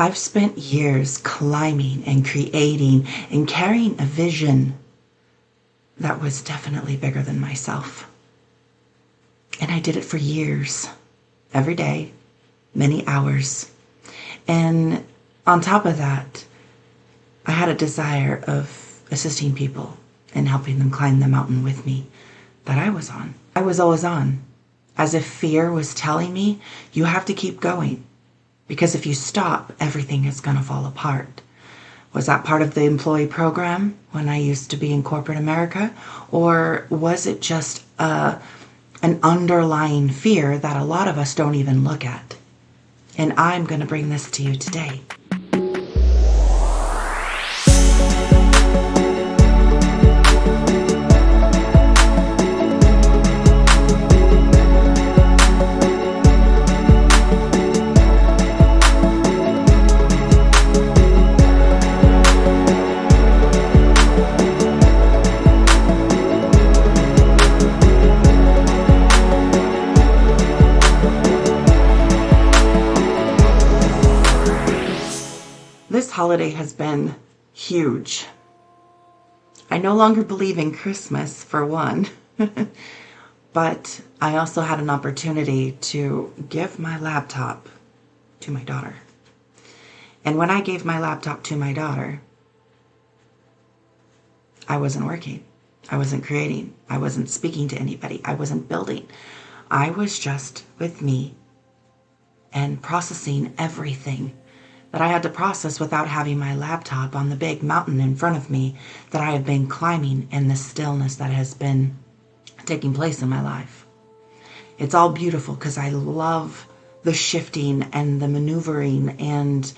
I've spent years climbing and creating and carrying a vision that was definitely bigger than myself. And I did it for years, every day, many hours. And on top of that, I had a desire of assisting people and helping them climb the mountain with me that I was on. I was always on, as if fear was telling me, you have to keep going. Because if you stop, everything is going to fall apart. Was that part of the employee program when I used to be in corporate America? Or was it just an underlying fear that a lot of us don't even look at? And I'm going to bring this to you today. This holiday has been huge. I no longer believe in Christmas, for one, but I also had an opportunity to give my laptop to my daughter. And when I gave my laptop to my daughter, I wasn't working. I wasn't creating. I wasn't speaking to anybody. I wasn't building. I was just with me and processing everything that I had to process without having my laptop on the big mountain in front of me that I have been climbing in the stillness that has been taking place in my life. It's all beautiful because I love the shifting and the maneuvering and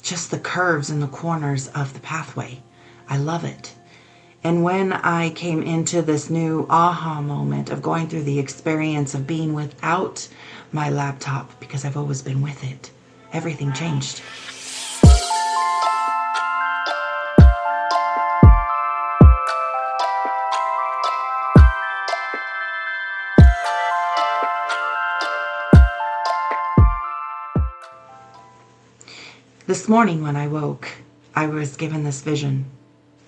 just the curves and the corners of the pathway. I love it. And when I came into this new aha moment of going through the experience of being without my laptop, because I've always been with it, everything changed. This morning when I woke, I was given this vision.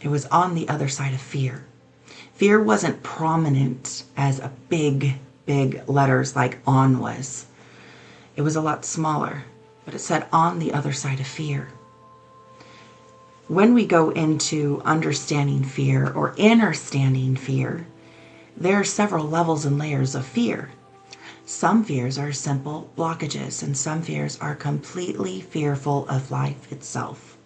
It was on the other side of fear. Fear wasn't prominent as a big letters like on was. It was a lot smaller. But it said on the other side of fear. When we go into understanding fear or understanding fear, there are several levels and layers of fear. Some fears are simple blockages, and some fears are completely fearful of life itself.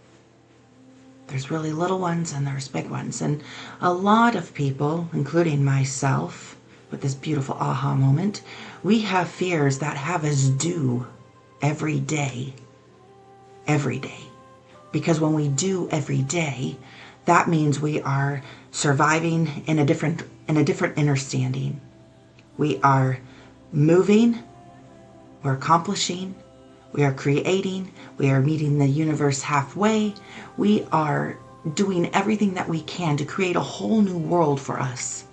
There's really little ones and there's big ones. And a lot of people, including myself, with this beautiful aha moment, we have fears that have us do every day. Because when we do every day, that means we are surviving in a different understanding. We are moving, we're accomplishing, we are creating, we are meeting the universe halfway, we are doing everything that we can to create a whole new world for us.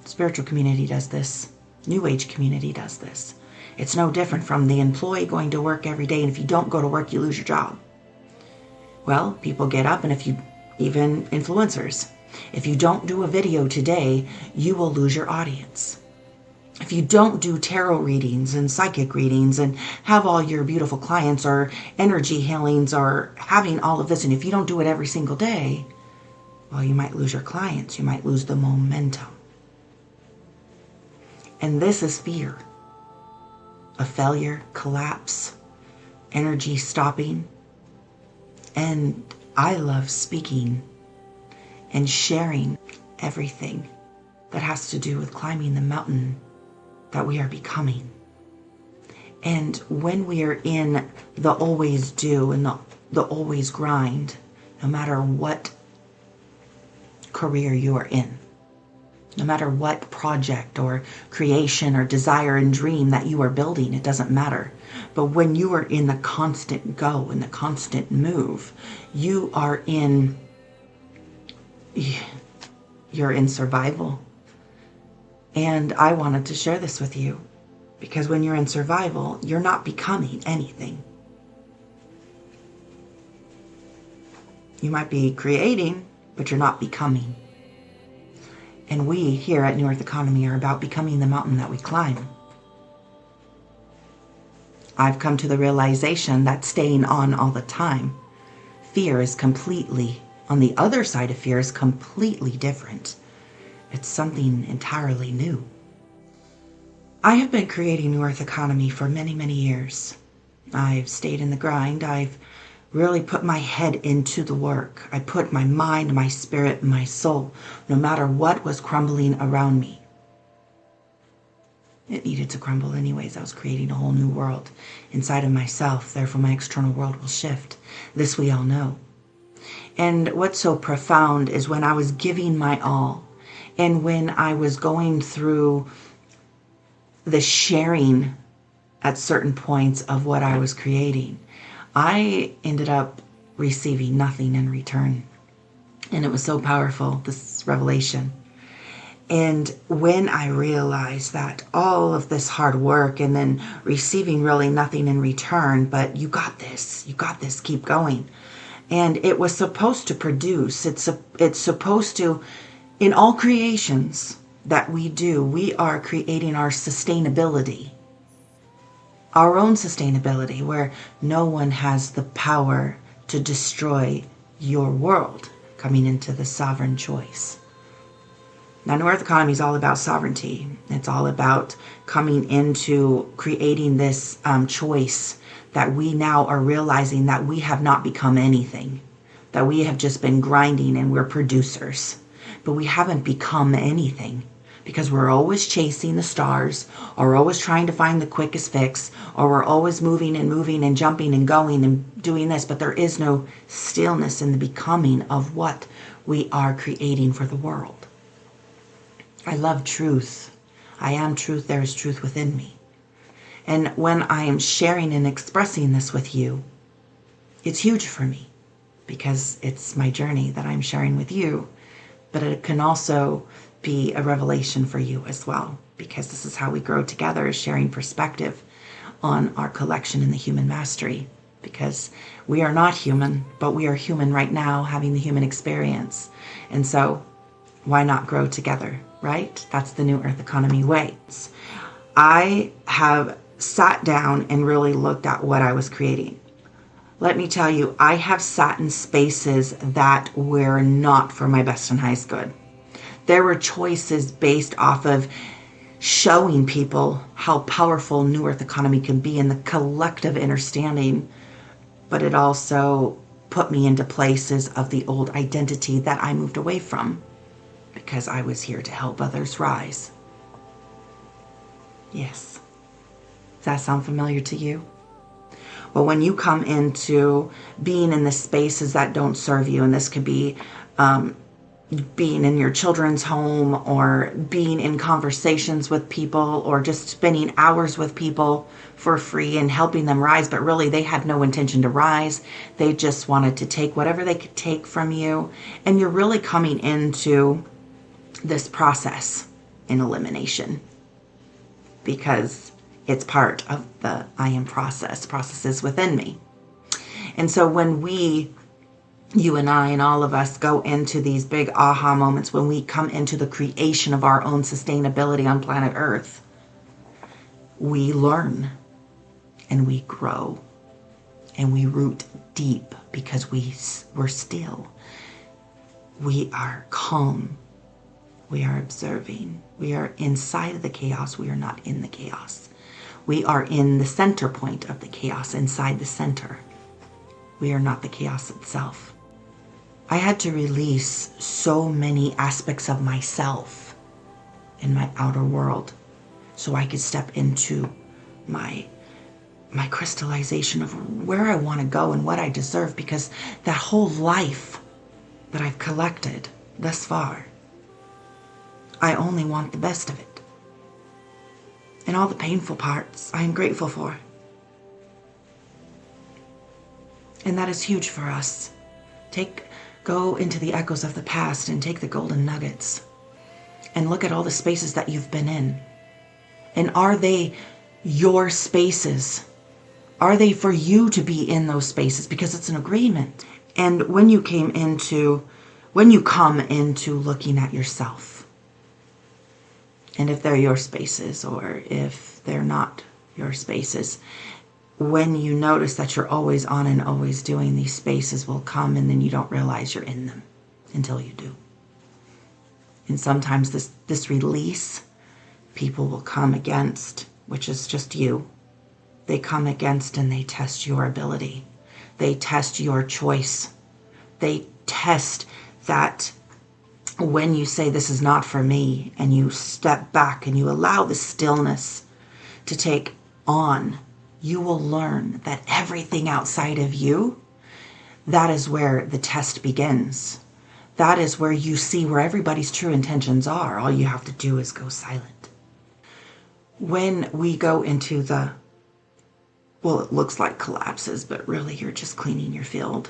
Spiritual community does this. New Age community does this. It's no different from the employee going to work every day, and if you don't go to work, you lose your job. Well, people get up, and even influencers, if you don't do a video today, you will lose your audience. If you don't do tarot readings and psychic readings and have all your beautiful clients or energy healings or having all of this, and if you don't do it every single day, well, you might lose your clients. You might lose the momentum. And this is fear. A failure, collapse, energy stopping. And I love speaking and sharing everything that has to do with climbing the mountain that we are becoming. And when we are in the always do and the always grind, no matter what career you are in, no matter what project or creation or desire and dream that you are building, it doesn't matter. But when you are in the constant go and the constant move, you're in survival. And I wanted to share this with you because when you're in survival, you're not becoming anything. You might be creating, but you're not becoming. And we here at New Earth Economy are about becoming the mountain that we climb. I've come to the realization that staying on all the time, fear is completely, on the other side of fear is completely different. It's something entirely new. I have been creating New Earth Economy for many, many years. I've stayed in the grind. I've really put my head into the work. I put my mind, my spirit, my soul, no matter what was crumbling around me. It needed to crumble anyways. I was creating a whole new world inside of myself. Therefore, my external world will shift. This we all know. And what's so profound is when I was giving my all, and when I was going through the sharing at certain points of what I was creating, I ended up receiving nothing in return. And it was so powerful, this revelation. And when I realized that all of this hard work and then receiving really nothing in return, but you got this, keep going. And it was supposed to produce, it's supposed to, in all creations that we do, we are creating our sustainability. Our own sustainability, where no one has the power to destroy your world, coming into the sovereign choice. Now, New Earth Economy is all about sovereignty. It's all about coming into creating this choice that we now are realizing that we have not become anything, that we have just been grinding and we're producers, but we haven't become anything. Because we're always chasing the stars, or always trying to find the quickest fix, or we're always moving and jumping and going and doing this, but there is no stillness in the becoming of what we are creating for the world. I love truth. I am truth. There is truth within me. And when I am sharing and expressing this with you, it's huge for me because it's my journey that I'm sharing with you, but it can also be a revelation for you as well, because this is how we grow together, sharing perspective on our collection in the human mastery, because we are not human, but we are human right now having the human experience. And so why not grow together, right? That's the New Earth Economy way. I have sat down and really looked at what I was creating. Let me tell you, I have sat in spaces that were not for my best and highest good. There were choices based off of showing people how powerful New Earth Economy can be in the collective understanding, but it also put me into places of the old identity that I moved away from because I was here to help others rise. Yes. Does that sound familiar to you? Well, when you come into being in the spaces that don't serve you, and this could be being in your children's home, or being in conversations with people, or just spending hours with people for free and helping them rise, but really they had no intention to rise. They just wanted to take whatever they could take from you. And you're really coming into this process in elimination because it's part of the I am processes within me. And so when you and I and all of us go into these big aha moments, when we come into the creation of our own sustainability on planet Earth, we learn and we grow and we root deep because we're still. We are calm. We are observing. We are inside of the chaos. We are not in the chaos. We are in the center point of the chaos, inside the center. We are not the chaos itself. I had to release so many aspects of myself in my outer world so I could step into my crystallization of where I want to go and what I deserve, because that whole life that I've collected thus far, I only want the best of it. And all the painful parts I am grateful for. And that is huge for us. Go into the echoes of the past and take the golden nuggets and look at all the spaces that you've been in. And are they your spaces? Are they for you to be in those spaces? Because it's an agreement. And when you come into looking at yourself, and if they're your spaces or if they're not your spaces, when you notice that you're always on and always doing, these spaces will come and then you don't realize you're in them until you do. And sometimes this release, people will come against, which is just you. They come against and they test your ability. They test your choice. They test that when you say this is not for me, and you step back and you allow the stillness to take on, you will learn that everything outside of you, that is where the test begins. That is where you see where everybody's true intentions are. All you have to do is go silent. When we go into the, well, it looks like collapses, but really you're just cleaning your field.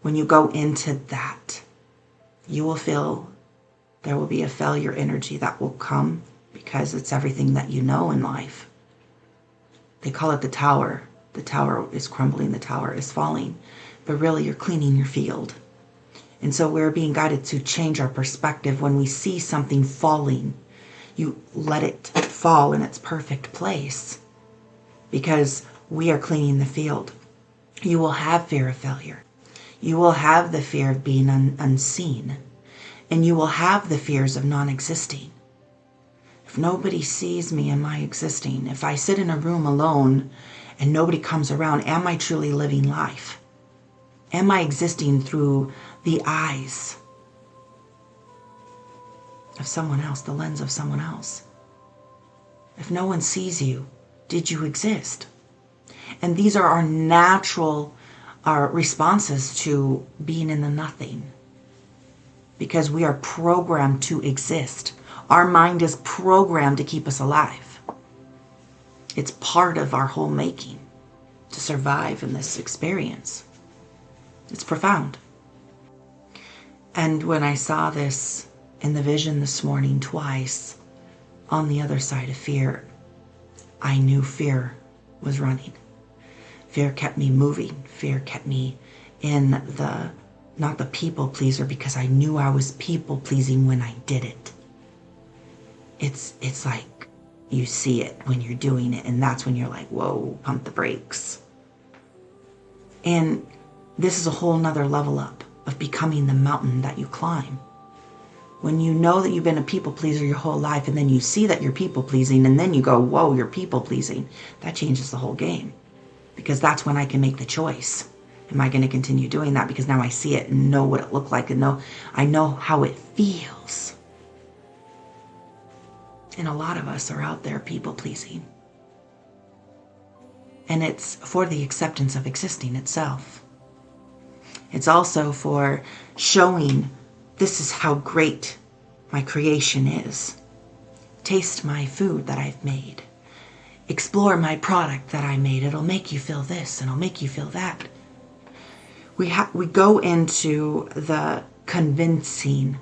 When you go into that, you will feel there will be a failure energy that will come because it's everything that you know in life. They call it the tower. The tower is crumbling, the tower is falling, but really you're cleaning your field. And so we're being guided to change our perspective. When we see something falling, you let it fall in its perfect place because we are cleaning the field. You will have fear of failure. You will have the fear of being unseen. And you will have the fears of non-existing. If nobody sees me, am I existing? If I sit in a room alone and nobody comes around, am I truly living life? Am I existing through the eyes of someone else, the lens of someone else? If no one sees you, did you exist? And these are our natural responses to being in the nothing. Because we are programmed to exist. Our mind is programmed to keep us alive. It's part of our whole making to survive in this experience. It's profound. And when I saw this in the vision this morning twice, on the other side of fear, I knew fear was running. Fear kept me moving. Fear kept me in the, not the people pleaser, because I knew I was people pleasing when I did it. It's like you see it when you're doing it, and that's when you're like, whoa, pump the brakes. And this is a whole nother level up of becoming the mountain that you climb. When you know that you've been a people pleaser your whole life, and then you see that you're people pleasing, and then you go, whoa, you're people pleasing, that changes the whole game. Because that's when I can make the choice. Am I going to continue doing that? Because now I see it and know what it looked like, and I know how it feels. And a lot of us are out there people pleasing. And it's for the acceptance of existing itself. It's also for showing this is how great my creation is. Taste my food that I've made. Explore my product that I made. It'll make you feel this and it'll make you feel that. We go into the convincing,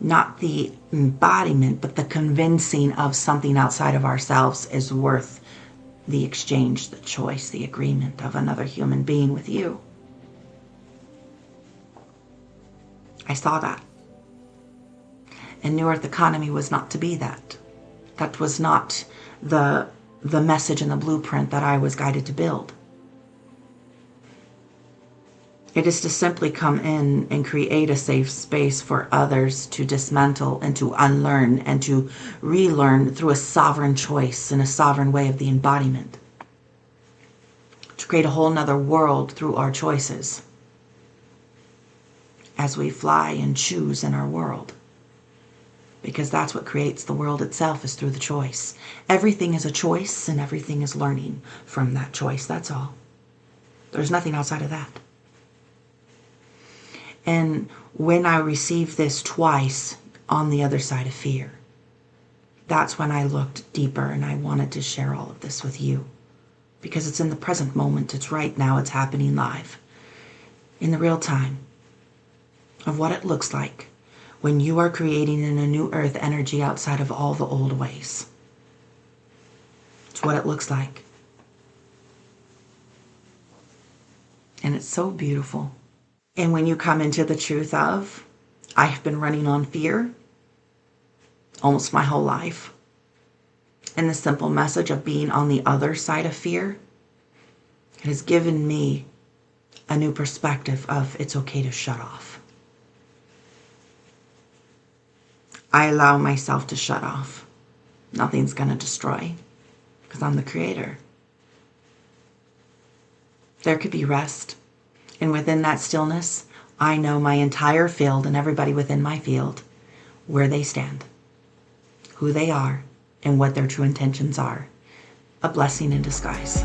not the embodiment, but the convincing of something outside of ourselves is worth the exchange, the choice, the agreement of another human being with you. I saw that. And New Earth Economy was not to be that. That was not the message and the blueprint that I was guided to build. It is to simply come in and create a safe space for others to dismantle and to unlearn and to relearn through a sovereign choice and a sovereign way of the embodiment. To create a whole nother world through our choices as we fly and choose in our world. Because that's what creates the world itself, is through the choice. Everything is a choice and everything is learning from that choice. That's all. There's nothing outside of that. And when I received this twice on the other side of fear, that's when I looked deeper and I wanted to share all of this with you. Because it's in the present moment. It's right now. It's happening live. In the real time of what it looks like when you are creating in a new earth energy outside of all the old ways. It's what it looks like. And it's so beautiful. And when you come into the truth of, I have been running on fear almost my whole life. And the simple message of being on the other side of fear has given me a new perspective of it's okay to shut off. I allow myself to shut off. Nothing's going to destroy because I'm the creator. There could be rest. And within that stillness, I know my entire field and everybody within my field, where they stand, who they are, and what their true intentions are. A blessing in disguise.